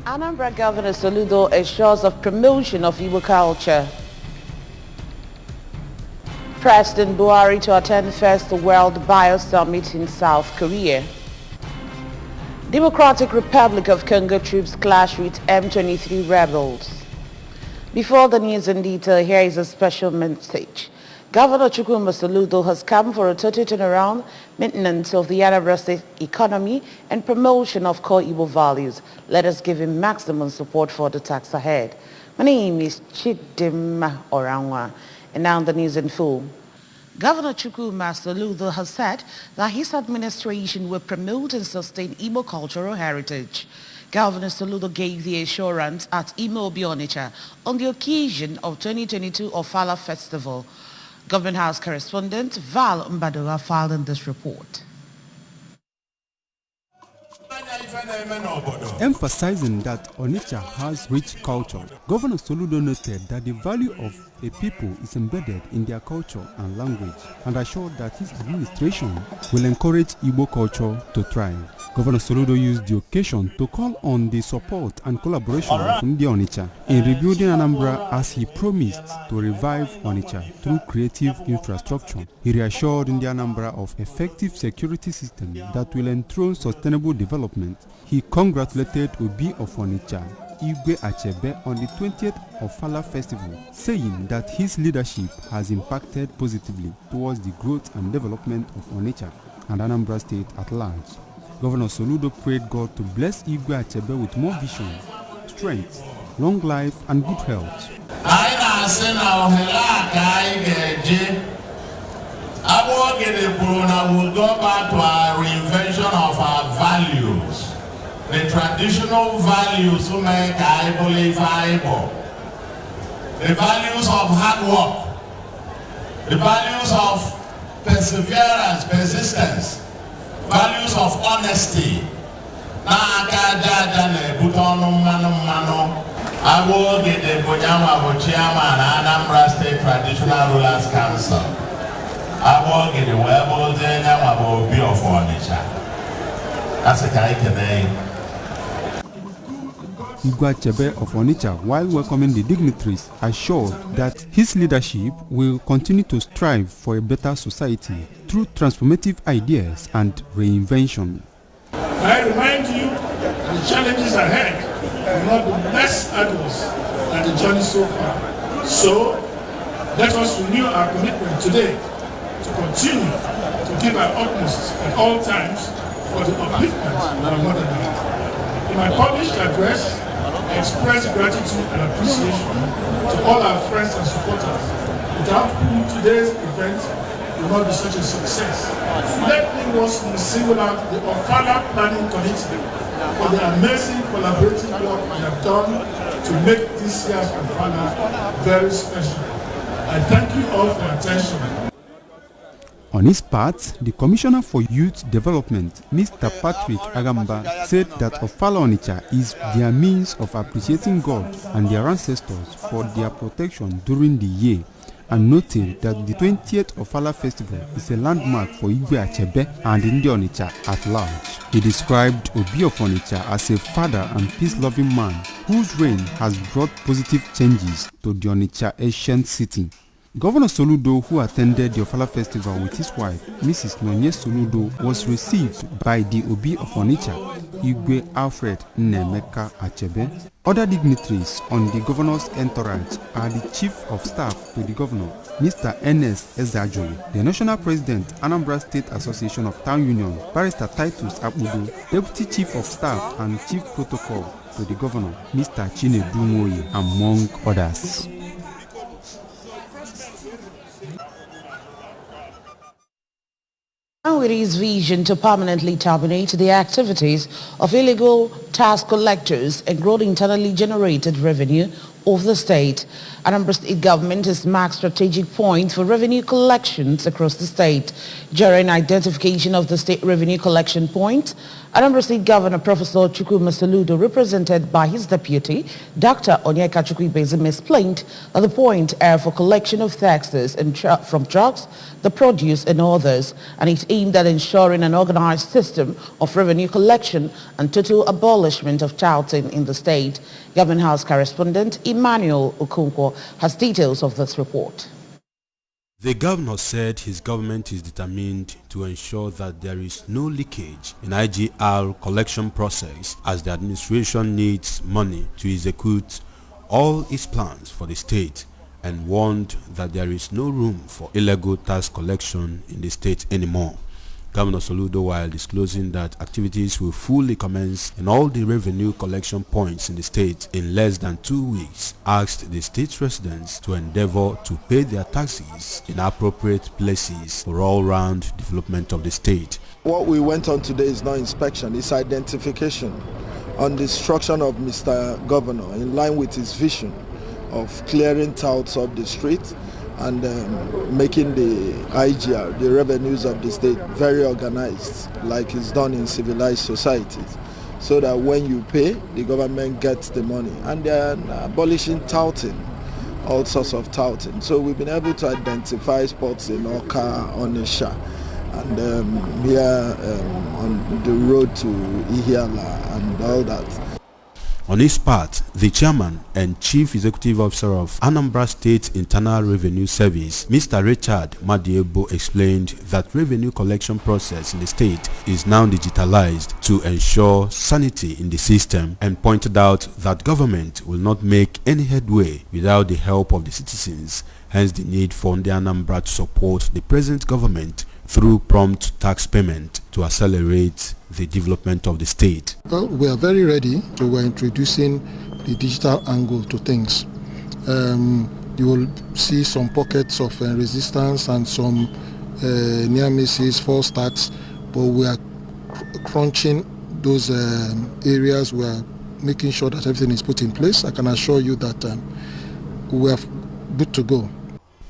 Anambra Governor Soludo assures of promotion of Igbo culture. President Buhari to attend first World Bio Summit in South Korea. Democratic Republic of Congo troops clash with M23 rebels. Before the news in detail, here is a special message. Governor Chukwuma Soludo has come for a total turnaround, maintenance of the Anambra State economy, and promotion of core Igbo values. Let us give him maximum support for the task ahead. My name is Chidima Orangwa, and now the news in full. Governor Chukwuma Soludo has said that his administration will promote and sustain Igbo cultural heritage. Governor Soludo gave the assurance at Imo Onitsha on the occasion of 2022 Ofala Festival. Government House correspondent Val Mbadura filed in this report. Emphasizing that Onitsha has rich culture, Governor Soludo noted that the value of a people is embedded in their culture and language, and assured that his administration will encourage Igbo culture to thrive. Governor Soludo used the occasion to call on the support and collaboration of Ndi Onitsha in rebuilding Anambra, as he promised to revive Onitsha through creative infrastructure. He reassured Ndi Anambra of effective security system that will enthrone sustainable development. He congratulated Obi of Onitsha, Igwe Achebe, on the 20th Ofala Festival, saying that his leadership has impacted positively towards the growth and development of Onitsha and Anambra State at large. Governor Soludo prayed God to bless Igwe Achebe with more vision, strength, long life, and good health. We'll go back to our reinvention of our values. The traditional values who make Igbo. The values of hard work. The values of perseverance, persistence. Values of honesty. I will get the Bojama Chairman Anambra State Traditional Rulers Council. I will get the Webo Zena will be of Onitsha. That's a guy today. Igwe Achebe of Onitsha, while welcoming the dignitaries, assured that his leadership will continue to strive for a better society through transformative ideas and reinvention. I remind you that the challenges ahead will not be less arduous than the journey so far. So, let us renew our commitment today to continue to give our utmost at all times for the upliftment of our motherland. In my published address, I express gratitude and appreciation to all our friends and supporters, without whom today's event will not be such a success. Let me once more single out the Ofala Planning Committee for the amazing collaborative work we have done to make this year's Ofala very special. I thank you all for your attention. On his part, the Commissioner for Youth Development, Mr. Patrick Agamba, said that Ofala Onitsha is their means of appreciating God and their ancestors for their protection during the year, and noted that the 20th Ofala Festival is a landmark for Igwe Achebe and Ndi Onitsha at large. He described Obi of Onitsha as a father and peace-loving man whose reign has brought positive changes to the Onitsha ancient city. Governor Soludo, who attended the Ofala Festival with his wife, Mrs. Nonye Soludo, was received by the Obi of Onitsha, Igwe Alfred Nnemeka Achebe. Other dignitaries on the governor's entourage are the Chief of Staff to the Governor, Mr. Ernest Ezajoy, the National President, Anambra State Association of Town Union, Barrister Titus Abudu, Deputy Chief of Staff and Chief Protocol to the Governor, Mr. Chinedu Moye, among others. With his vision to permanently terminate the activities of illegal tax collectors and grow internally generated revenue of the state. Anambra State government has marked strategic points for revenue collections across the state. During identification of the state revenue collection points, Anambra State Governor Professor Chukwuma Soludo, represented by his deputy, Dr. Onyeka Chukwuibezim, explained that the point are for collection of taxes and from drugs, the produce and others, and it aimed at ensuring an organized system of revenue collection and total abolishment of touting in the state. Government House correspondent Emmanuel Okonkwo has details of this report. The governor said his government is determined to ensure that there is no leakage in IGR collection process as the administration needs money to execute all its plans for the state, and warned that there is no room for illegal tax collection in the state anymore. Governor Soludo, while disclosing that activities will fully commence in all the revenue collection points in the state in less than 2 weeks, asked the state residents to endeavor to pay their taxes in appropriate places for all-round development of the state. What we went on today is not inspection, it's identification on the instruction of Mr. Governor in line with his vision of clearing touts off the street and making the IGR, the revenues of the state, very organized, like it's done in civilized societies, so that when you pay, the government gets the money. And they're abolishing touting, all sorts of touting. So we've been able to identify spots in Oka, Onisha, and here on the road to Ihiala and all that. On his part, the chairman and chief executive officer of Anambra State Internal Revenue Service, Mr. Richard Madiebo, explained that revenue collection process in the state is now digitalized to ensure sanity in the system, and pointed out that government will not make any headway without the help of the citizens, hence the need for the Anambra to support the present government through prompt tax payment to accelerate the development of the state. Well, we are very ready. So we're introducing the digital angle to things. You will see some pockets of resistance and some near misses, false starts, but we are crunching those areas. We are making sure that everything is put in place. I can assure you that we are good to go.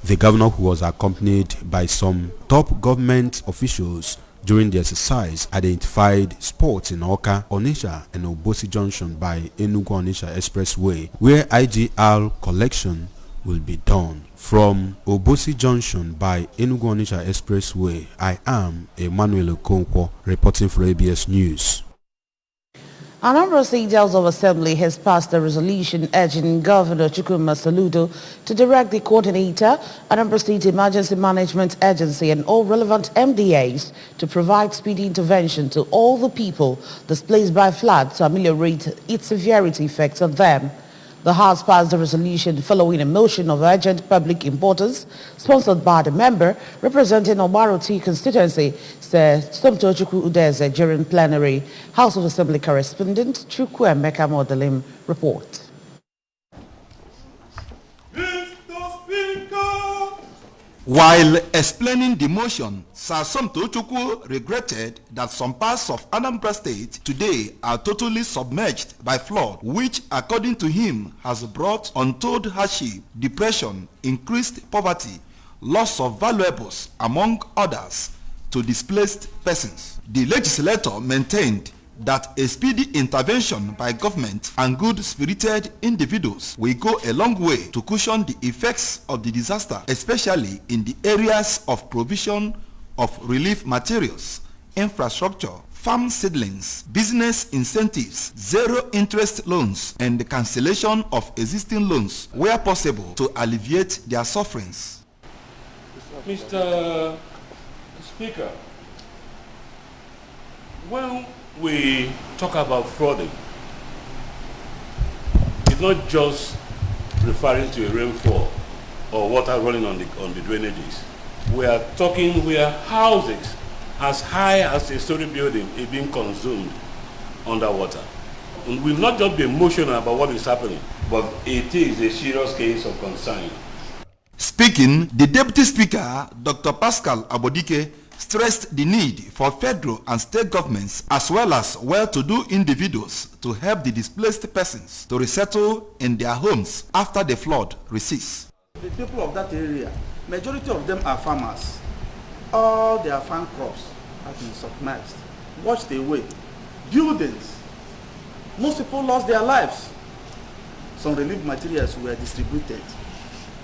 The governor, who was accompanied by some top government officials during the exercise, identified spots in Oka, Onisha and Obosi Junction by Enugu-Onisha Expressway where IGR collection will be done. From Obosi Junction by Enugu-Onisha Expressway, I am Emmanuel Okonkwo reporting for ABS News. Anambra State House of Assembly has passed a resolution urging Governor Chukwuma Soludo to direct the coordinator, Anambra State Emergency Management Agency, and all relevant MDAs to provide speedy intervention to all the people displaced by flood to ameliorate its severity effects on them. The House passed the resolution following a motion of urgent public importance sponsored by the member representing Obaroti constituency, Sir Somto Chukwu Udeze, during plenary. House of Assembly correspondent Chukwuemeka Modelim report. While explaining the motion, Sir Somto Chukwu regretted that some parts of Anambra State today are totally submerged by flood, which according to him has brought untold hardship, depression, increased poverty, loss of valuables, among others, to displaced persons. The legislator maintained that a speedy intervention by government and good-spirited individuals will go a long way to cushion the effects of the disaster, especially in the areas of provision of relief materials, infrastructure, farm seedlings, business incentives, zero-interest loans, and the cancellation of existing loans where possible to alleviate their sufferings. Mr. Speaker, when we talk about flooding, it's not just referring to a rainfall or water running on the drainages. We are talking where houses as high as a story building is being consumed underwater. And we'll not just be emotional about what is happening, but it is a serious case of concern. Speaking, the Deputy Speaker, Dr. Pascal Abodike, stressed the need for federal and state governments as well as well-to-do individuals to help the displaced persons to resettle in their homes after the flood recedes. The people of that area, majority of them are farmers. All their farm crops have been submerged, washed away. Buildings, most people lost their lives. Some relief materials were distributed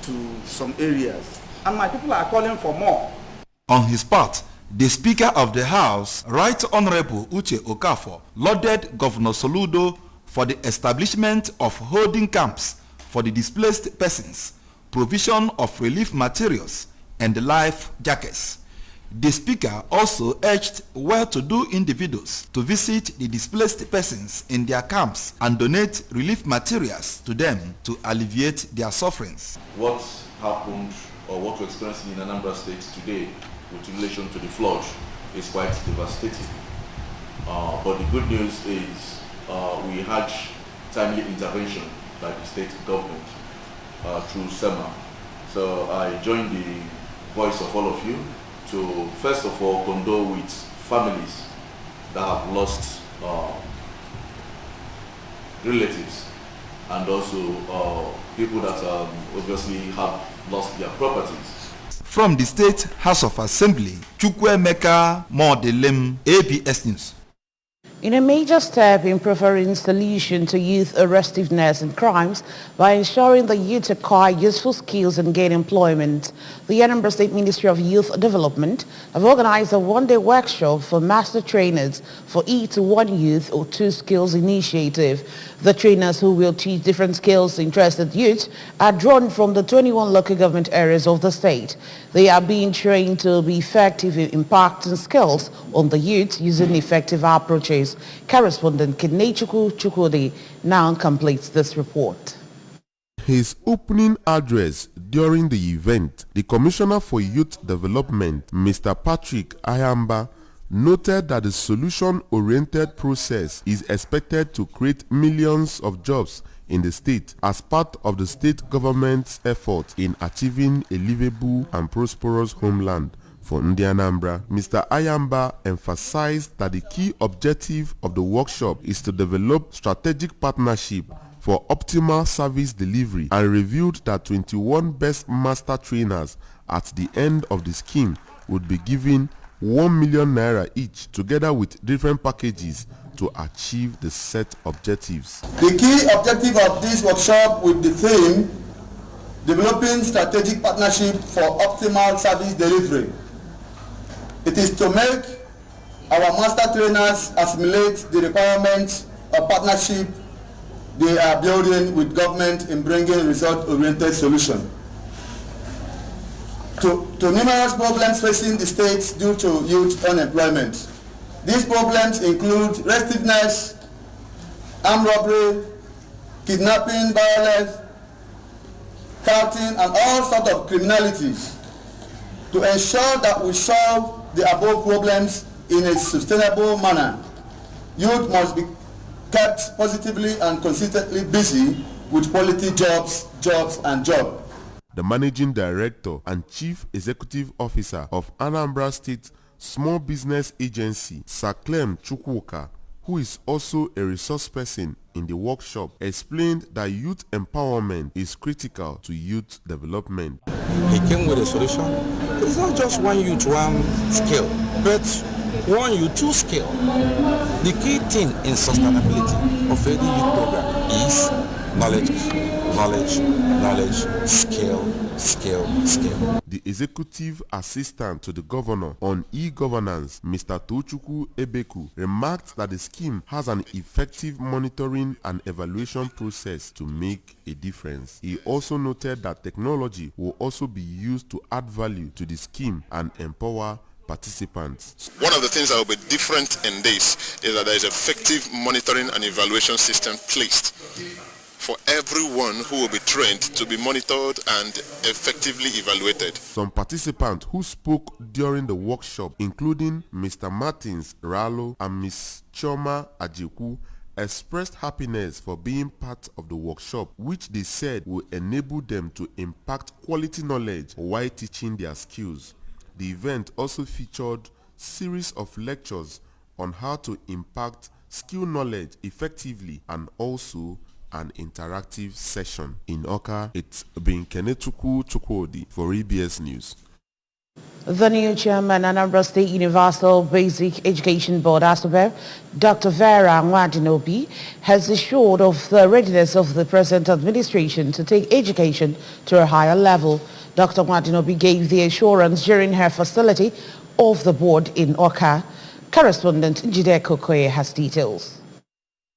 to some areas, and my people are calling for more. On his part, the Speaker of the House, Right Honorable Uche Okafor, lauded Governor Soludo for the establishment of holding camps for the displaced persons, provision of relief materials, and life jackets. The Speaker also urged well-to-do individuals to visit the displaced persons in their camps and donate relief materials to them to alleviate their sufferings. What happened or what we're experiencing in Anambra State today with relation to the flood is quite devastating. But the good news is we had timely intervention by the state government through SEMA. So I join the voice of all of you to first of all condole with families that have lost relatives and also people that obviously have lost their properties. From the State House of Assembly, Chukwuemeka Modelem, ABS News. In a major step in preferring solution to youth arrestiveness and crimes by ensuring the youth acquire useful skills and gain employment, the Anambra State Ministry of Youth Development have organized a one-day workshop for master trainers for each one youth or two skills initiative. The trainers who will teach different skills to interested youth are drawn from the 21 local government areas of the state. They are being trained to be effective in impacting skills on the youth using effective approaches. Correspondent Kenechukwu Chukwudi now completes this report. His opening address during the event, the Commissioner for Youth Development, Mr. Patrick Ayamba, noted that the solution-oriented process is expected to create millions of jobs in the state as part of the state government's effort in achieving a livable and prosperous homeland for Anambra. Mr. Ayamba emphasized that the key objective of the workshop is to develop strategic partnership for optimal service delivery and revealed that 21 best master trainers at the end of the scheme would be given 1 million naira each, together with different packages to achieve the set objectives. The key objective of this workshop with the theme, developing strategic partnership for optimal service delivery. It is to make our master trainers assimilate the requirements of partnership they are building with government in bringing result-oriented solutions to numerous problems facing the states due to youth unemployment. These problems include restiveness, armed robbery, kidnapping, violence, counting, and all sorts of criminalities. To ensure that we solve the above problems in a sustainable manner, youth must be kept positively and consistently busy with quality jobs. The Managing Director and Chief Executive Officer of Anambra State Small Business Agency, Sir Clem Chukwuka, who is also a resource person in the workshop, explained that youth empowerment is critical to youth development. He came with a solution. It's not just one youth, one skill, but one youth, two skill. The key thing in sustainability of any youth program is knowledge, skill. The Executive Assistant to the Governor on E-Governance, Mr. Tochukwu Ebeku, remarked that the scheme has an effective monitoring and evaluation process to make a difference. He also noted that technology will also be used to add value to the scheme and empower participants. One of the things that will be different in this is that there is effective monitoring and evaluation system placed for everyone who will be trained to be monitored and effectively evaluated. Some participants who spoke during the workshop, including Mr. Martins Ralo and Ms. Choma Ajiku, expressed happiness for being part of the workshop, which they said will enable them to impact quality knowledge while teaching their skills. The event also featured series of lectures on how to impact skill knowledge effectively and also an interactive session. In Oka, it's been Kenetuku Chukwudi for EBS News. The new chairman, Anambra State Universal Basic Education Board, ASUBEB, Dr. Vera Nwadinobi, has assured of the readiness of the present administration to take education to a higher level. Dr. Nwadinobi gave the assurance during her facility of the board in Oka. Correspondent Njide Kokoye has details.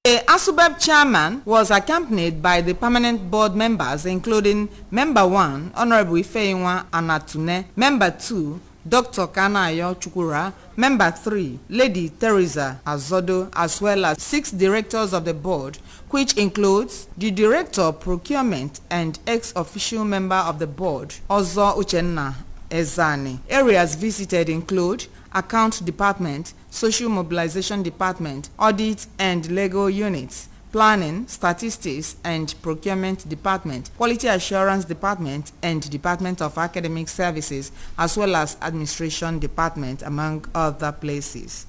The ASUBEB chairman was accompanied by the permanent board members, including Member 1, Honorable Ifeyinwa Anatune, Member 2, Dr. Kanayo Chukura, Member 3, Lady Teresa Azodo, as well as 6 directors of the board, which includes the Director of Procurement and ex-official member of the board, Ozo Uchenna Ezani. Areas visited include Account Department, Social Mobilization Department, Audit and Legal Units, Planning, Statistics and Procurement Department, Quality Assurance Department and Department of Academic Services, as well as Administration Department, among other places.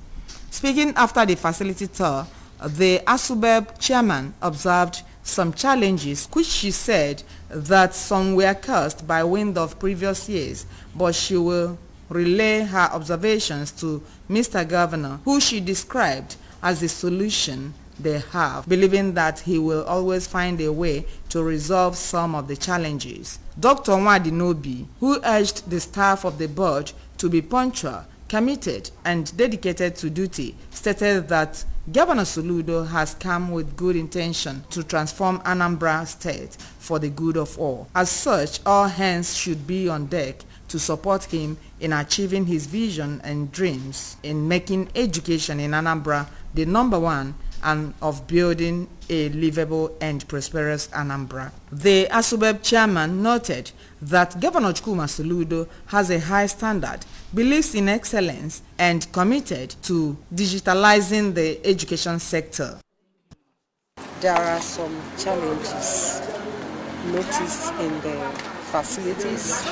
Speaking after the facility tour, the ASUBEB chairman observed some challenges which she said that some were caused by wind of previous years, but she will relay her observations to Mr. Governor, who she described as the solution they have, believing that he will always find a way to resolve some of the challenges. Dr. Nwadinobi, who urged the staff of the board to be punctual, committed, and dedicated to duty, stated that Governor Soludo has come with good intention to transform Anambra State for the good of all. As such, all hands should be on deck to support him in achieving his vision and dreams in making education in Anambra the number one and of building a livable and prosperous Anambra. The ASUBEB chairman noted that Governor Chukwuma Soludo has a high standard, believes in excellence, and committed to digitalizing the education sector. There are some challenges noticed in the facilities,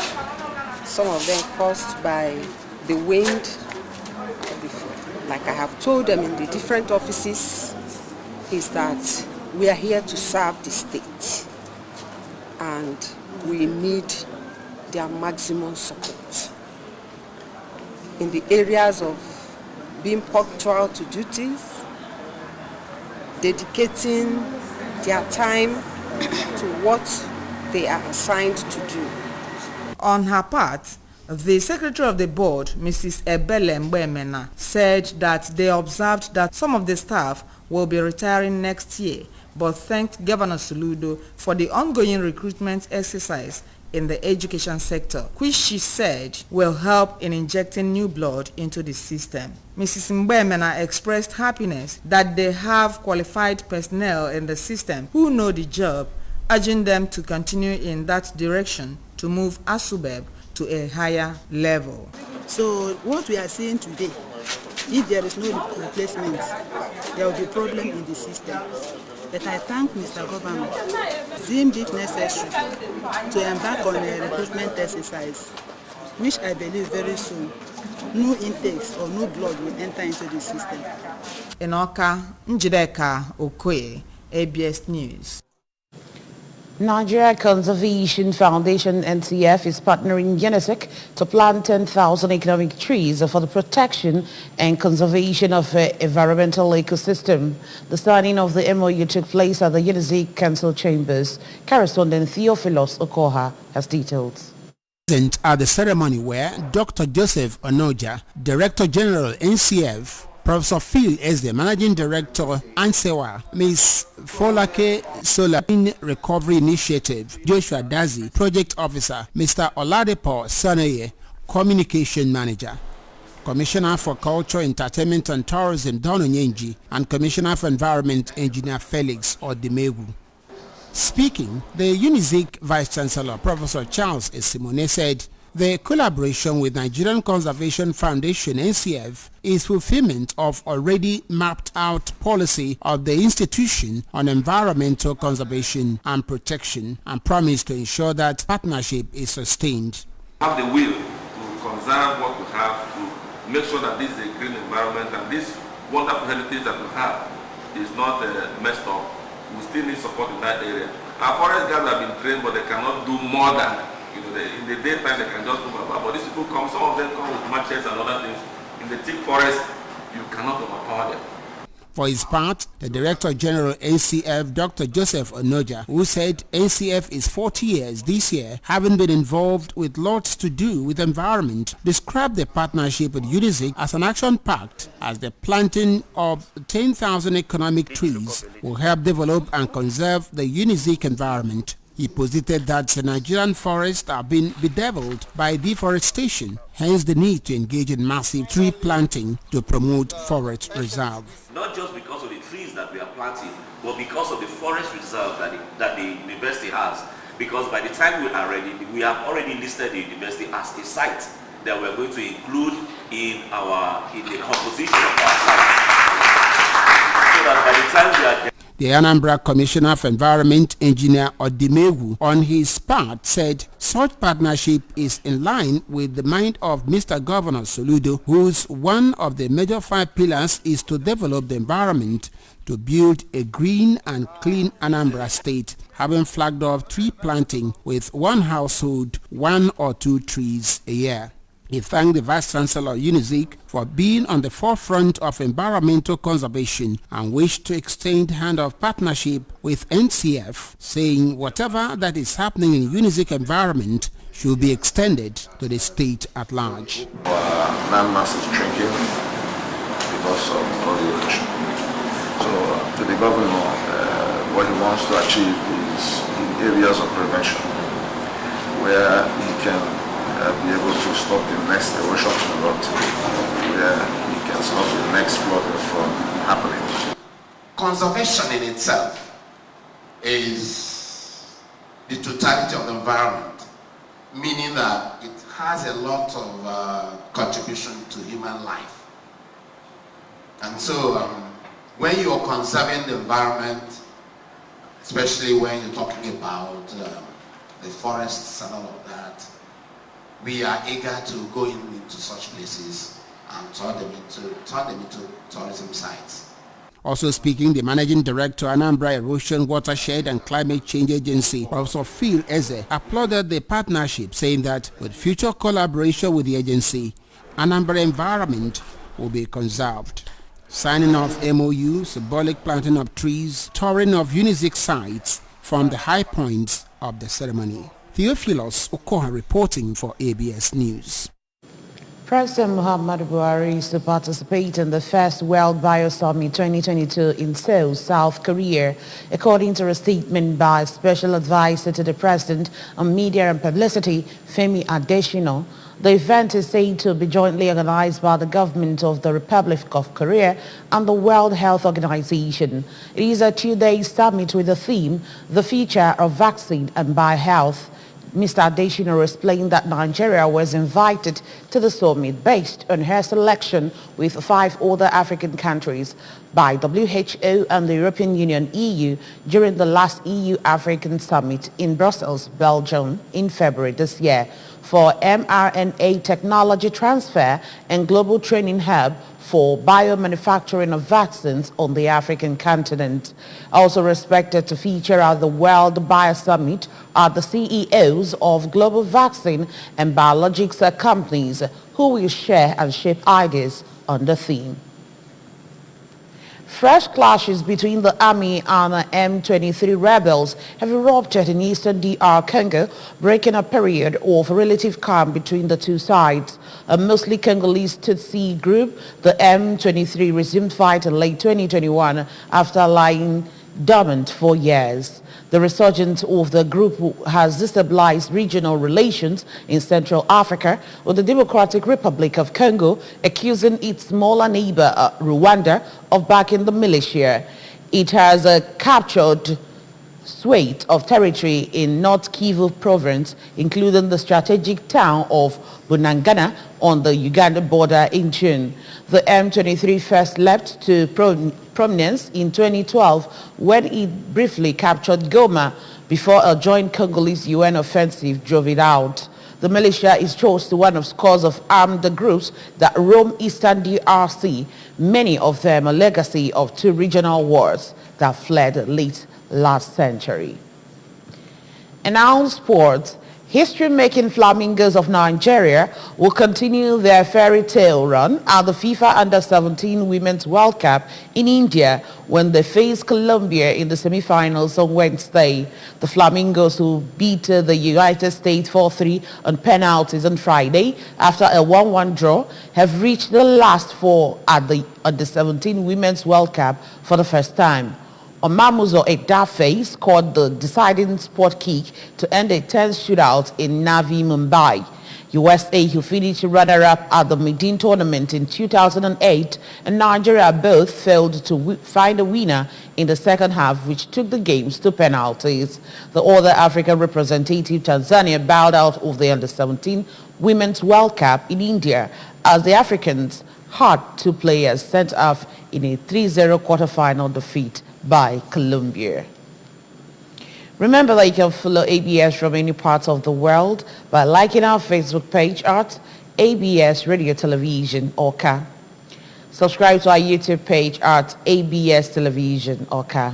some of them caused by the wind. Like I have told them in the different offices, is that we are here to serve the state and we need their maximum support. In the areas of being punctual to duties, dedicating their time to what they are assigned to do. On her part, the secretary of the board, Mrs. Ebele Mbemena, said that they observed that some of the staff will be retiring next year, but thanked Governor Soludo for the ongoing recruitment exercise in the education sector, which she said will help in injecting new blood into the system. Mrs. Mbemena expressed happiness that they have qualified personnel in the system who know the job, urging them to continue in that direction to move ASUBEB to a higher level. So what we are seeing today, if there is no replacement, there will be problem in the system. But I thank Mr. Governor, deemed it necessary to embark on a recruitment exercise, which I believe very soon, new intakes or new blood will enter into the system. In Oka, Njideka Okoye, ABS News. Nigeria Conservation Foundation NCF is partnering UNICEF to plant 10,000 economic trees for the protection and conservation of environmental ecosystem. The signing of the MOU took place at the UNICEF Council Chambers. Correspondent Theophilus Okoha has details. Present at the ceremony were Dr. Joseph Onoja, Director General NCF, Professor Phil as the Managing Director, Ansewa, Ms. Folake Solar Recovery Initiative, Joshua Dazi, Project Officer, Mr. Oladepo Sanaye, Communication Manager, Commissioner for Culture, Entertainment and Tourism, Don Onyenji, and Commissioner for Environment, Engineer Felix Odimegu. Speaking, the UNIZIC Vice Chancellor, Professor Charles Esimone, said the collaboration with Nigerian Conservation Foundation NCF is fulfillment of already mapped out policy of the institution on environmental conservation and protection, and promise to ensure that partnership is sustained. Have the will to conserve what we have, to make sure that this is a green environment and this wonderful heritage that we have is not messed up. We still need support in that area. Our forest guards have been trained, but they cannot do more than, in the daytime they can just move about. But these people come, some of them come with machetes and other things. In the thick forest, you cannot overpower them. For his part, the Director General NCF, Dr. Joseph Onoja, who said NCF is 40 years this year, having been involved with lots to do with environment, described the partnership with UNIZIK as an action pact, as the planting of 10,000 economic trees will help develop and conserve the UNIZIK environment. He posited that the Nigerian forests are being bedeviled by deforestation, hence the need to engage in massive tree planting to promote forest reserve. Not just because of the trees that we are planting, but because of the forest reserve that the university has. Because by the time we are ready, we have already listed the university as a site that we are going to include in the composition of our site. So that by the time we are the Anambra Commissioner for Environment, Engineer Odimegu, on his part said such partnership is in line with the mind of Mr. Governor Soludo, whose one of the major 5 pillars is to develop the environment to build a green and clean Anambra state, having flagged off tree planting with one household 1 or 2 trees a year. He thanked the Vice Chancellor of UNIZIK for being on the forefront of environmental conservation and wished to extend hand of partnership with NCF, saying whatever that is happening in UNIZIK environment should be extended to the state at large. Land mass is shrinking because of erosion. So to the governor, what he wants to achieve is in areas of prevention, where he can be able to stop the next erosion to the lot, where you can stop the next flood from happening. Conservation in itself is the totality of the environment, meaning that it has a lot of contribution to human life. And so when you are conserving the environment, especially when you're talking about the forests and all of that, we are eager to go into such places and turn them into tourism sites. Also speaking, the Managing Director, Anambra Erosion, Watershed and Climate Change Agency, Professor Phil Eze, applauded the partnership, saying that with future collaboration with the agency, Anambra environment will be conserved. Signing off MOU, symbolic planting of trees, touring of UNIZIK sites from the high points of the ceremony. Theophilus Okoha reporting for ABS News. President Muhammadu Buhari is to participate in the first World Bio Summit 2022 in Seoul, South Korea, according to a statement by Special Advisor to the President on Media and Publicity, Femi Adesina. The event is said to be jointly organized by the government of the Republic of Korea and the World Health Organization. It is a 2-day summit with the theme, The Future of Vaccine and Biohealth. Mr. Adesina explained that Nigeria was invited to the summit based on her selection with 5 other African countries by WHO and the European Union (EU) during the last EU-African summit in Brussels, Belgium in February this year for mRNA technology transfer and global training hub for biomanufacturing of vaccines on the African continent. Also expected to feature at the World Bio Summit are the CEOs of global vaccine and biologics companies who will share and shape ideas on the theme. Fresh clashes between the army and the M23 rebels have erupted in eastern DR Congo, breaking a period of relative calm between the two sides. A mostly Congolese Tutsi group, the M23 resumed fight in late 2021 after lying dormant for years. The resurgence of the group has destabilized regional relations in Central Africa, with the Democratic Republic of Congo accusing its smaller neighbor Rwanda of backing the militia. It has captured swathe of territory in North Kivu province, including the strategic town of Bunagana on the Uganda border in June. The M23 first leapt to prominence in 2012 when it briefly captured Goma before a joint Congolese UN offensive drove it out. The militia is chose to one of scores of armed groups that roam eastern DRC, many of them a legacy of two regional wars that fled late last century. And now sports. History-making Flamingos of Nigeria will continue their fairy tale run at the FIFA Under-17 Women's World Cup in India when they face Colombia in the semi-finals on Wednesday. The Flamingos, who beat the United States 4-3 on penalties on Friday after a 1-1 draw, have reached the last four at the Under-17 Women's World Cup for the first time. Omamuzo Ekdafe scored the deciding spot kick to end a tense shootout in Navi Mumbai. USA, who finished runner-up at the Medin tournament in 2008, and Nigeria both failed to find a winner in the second half, which took the games to penalties. The other African representative, Tanzania, bowed out of the Under-17 Women's World Cup in India as the Africans had two players sent off in a 3-0 quarterfinal defeat by Colombia. Remember that you can follow ABS from any part of the world by liking our Facebook page at ABS Radio Television Oka. Subscribe to our YouTube page at ABS Television Oka.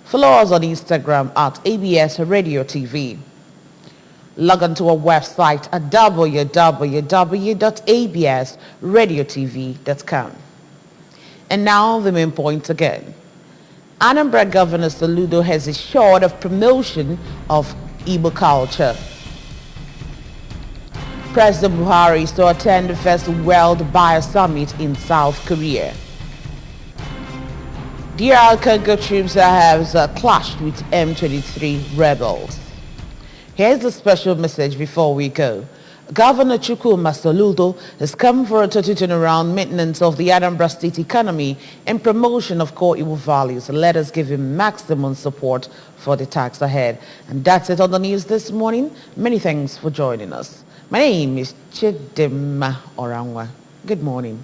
Follow us on Instagram at ABS Radio TV. Log on to our website at www.absradiotv.com. And now the main point again. Anambra Governor Soludo has assured of promotion of Igbo culture. President Buhari is to attend the first World Bio Summit in South Korea. DR Congo troops have clashed with M23 rebels. Here's a special message before we go. Governor Chukwuma Soludo has come for a total turnaround maintenance of the Anambra State economy and promotion of core Igbo values. Let us give him maximum support for the task ahead. And that's it on the news this morning. Many thanks for joining us. My name is Chidima Orangwa. Good morning.